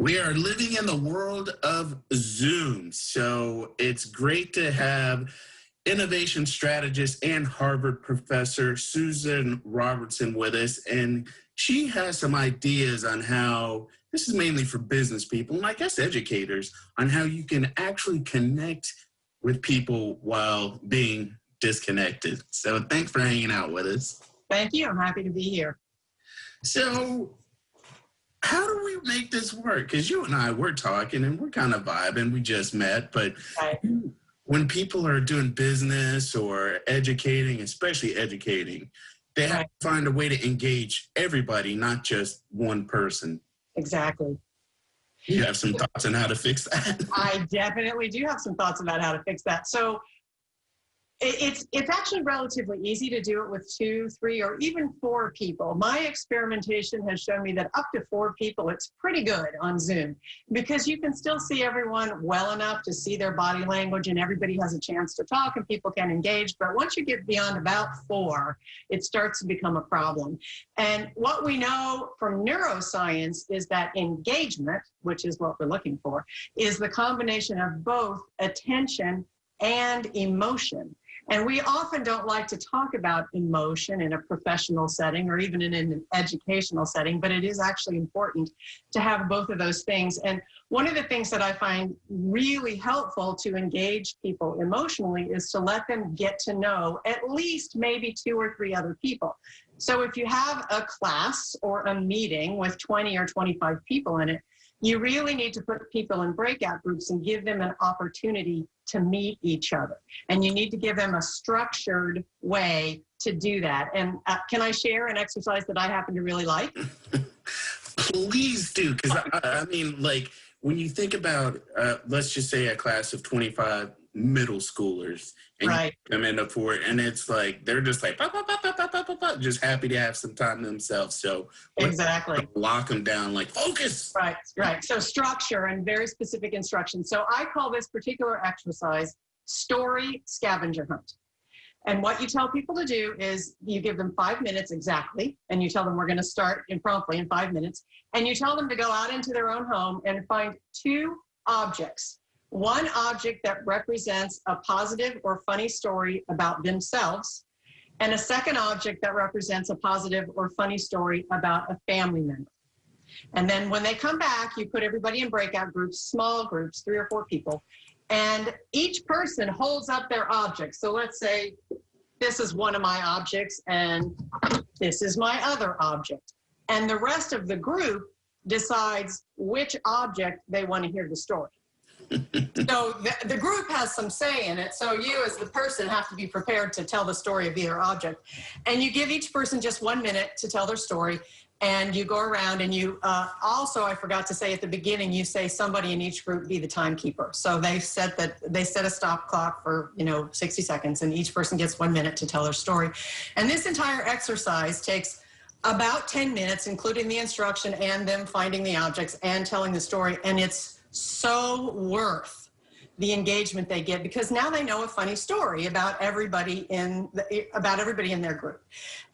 We are living in the world of Zoom. So it's great to have innovation strategist and Harvard professor Susan Robertson with us. And she has some ideas on how this is mainly for business people and I guess educators on how you can actually connect with people while being disconnected. So thanks for hanging out with us. Thank you. I'm happy to be here. So how do we make this work? Because you and I, we're talking and we're kind of vibing. We just met, but Right. when people are doing business or educating, especially educating, they have to find a way to engage everybody, not just one person. Exactly. You have some thoughts on how to fix that? I definitely do have some thoughts about how to fix that. So it's actually relatively easy to do it with 2, 3, or even 4 people. My experimentation has shown me that up to 4 people, it's pretty good on Zoom because you can still see everyone well enough to see their body language and everybody has a chance to talk and people can engage. But once you get beyond about 4, it starts to become a problem. And what we know from neuroscience is that engagement, which is what we're looking for, is the combination of both attention and emotion. And we often don't like to talk about emotion in a professional setting or even in an educational setting, but it is actually important to have both of those things. And one of the things that I find really helpful to engage people emotionally is to let them get to know at least maybe 2 or 3 other people. So if you have a class or a meeting with 20 or 25 people in it, you really need to put people in breakout groups and give them an opportunity to meet each other. And you need to give them a structured way to do that. And can I share an exercise that I happen to really like? Please do, because I mean, like, when you think about, let's just say a class of 25 middle schoolers, and Right. you come in for it, and it's like, they're just like, bah, bah, bah, bah, bah, bah, bah, bah, just happy to have some time to themselves. So Exactly. lock them down, like, focus. Right, right. So structure and very specific instructions. So I call this particular exercise story scavenger hunt. And what you tell people to do is you give them 5 minutes exactly, and you tell them we're going to start promptly in 5 minutes, and you tell them to go out into their own home and find 2 objects. One object that represents a positive or funny story about themselves, and a second object that represents a positive or funny story about a family member. And then when they come back, you put everybody in breakout groups, small groups, 3 or 4 people, and each person holds up their object. So let's say this is one of my objects and this is my other object. And the rest of the group decides which object they want to hear the story. So the group has some say in it. So you as the person have to be prepared to tell the story of either object. And you give each person just 1 minute to tell their story. And you go around and you also, I forgot to say at the beginning, you say somebody in each group be the timekeeper. So they set a stop clock for 60 seconds and each person gets 1 minute to tell their story. And this entire exercise takes about 10 minutes, including the instruction and them finding the objects and telling the story. And it's so worth the engagement they get because now they know a funny story about everybody in their group.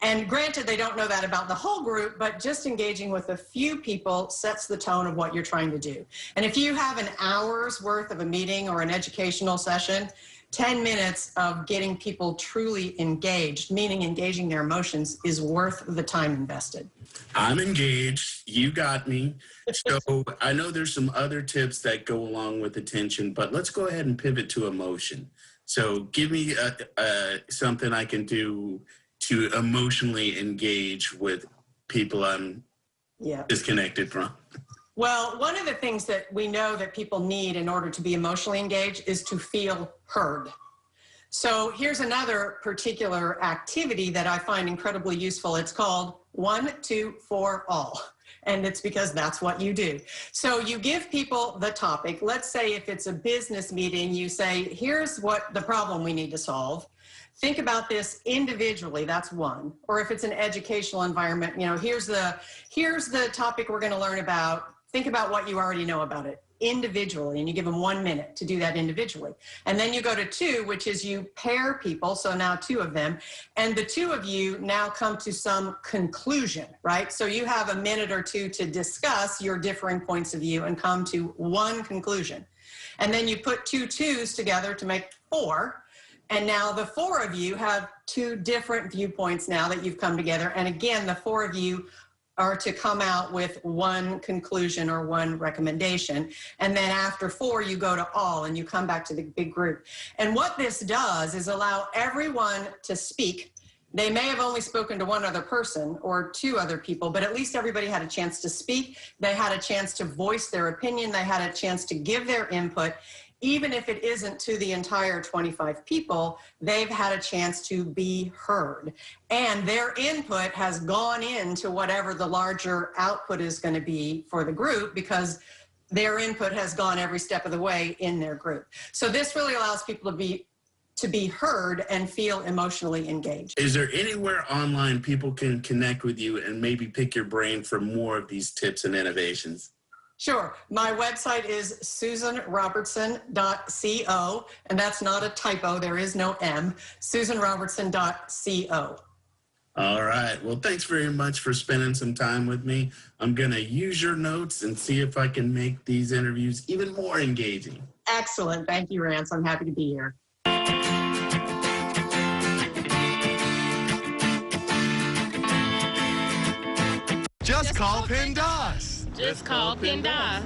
And granted, they don't know that about the whole group, but just engaging with a few people sets the tone of what you're trying to do. And if you have an hour's worth of a meeting or an educational session, 10 minutes of getting people truly engaged, meaning engaging their emotions, is worth the time invested. I'm engaged. You got me. So I know there's some other tips that go along with attention, but let's go ahead and pivot to emotion. So give me something I can do to emotionally engage with people I'm disconnected from. Well, one of the things that we know that people need in order to be emotionally engaged is to feel heard. So here's another particular activity that I find incredibly useful. It's called 1, 2, 4, all. And it's because that's what you do. So you give people the topic. Let's say if it's a business meeting, you say, here's what the problem we need to solve. Think about this individually, that's 1. Or if it's an educational environment, here's the topic we're going to learn about. think about what you already know about it individually, and you give them 1 minute to do that individually. And then you go to 2, which is you pair people, so now 2 of them, and the 2 of you now come to some conclusion, right? So you have a minute or 2 to discuss your differing points of view and come to one conclusion. And then you put 2 2s together to make 4. And now the 4 of you have 2 different viewpoints now that you've come together. And again, the 4 of you are to come out with one conclusion or one recommendation. And then after 4, you go to all and you come back to the big group. And what this does is allow everyone to speak. They may have only spoken to 1 other person or 2 other people, but at least everybody had a chance to speak. They had a chance to voice their opinion. They had a chance to give their input. Even if it isn't to the entire 25 people, they've had a chance to be heard. And their input has gone into whatever the larger output is going to be for the group, because their input has gone every step of the way in their group. So this really allows people to be heard and feel emotionally engaged. Is there anywhere online people can connect with you and maybe pick your brain for more of these tips and innovations? Sure. My website is susanrobertson.co, and that's not a typo. There is no M. susanrobertson.co. All right. Well, thanks very much for spending some time with me. I'm going to use your notes and see if I can make these interviews even more engaging. Excellent. Thank you, Rance. I'm happy to be here. Just call PennDOS. Just call PennDOS.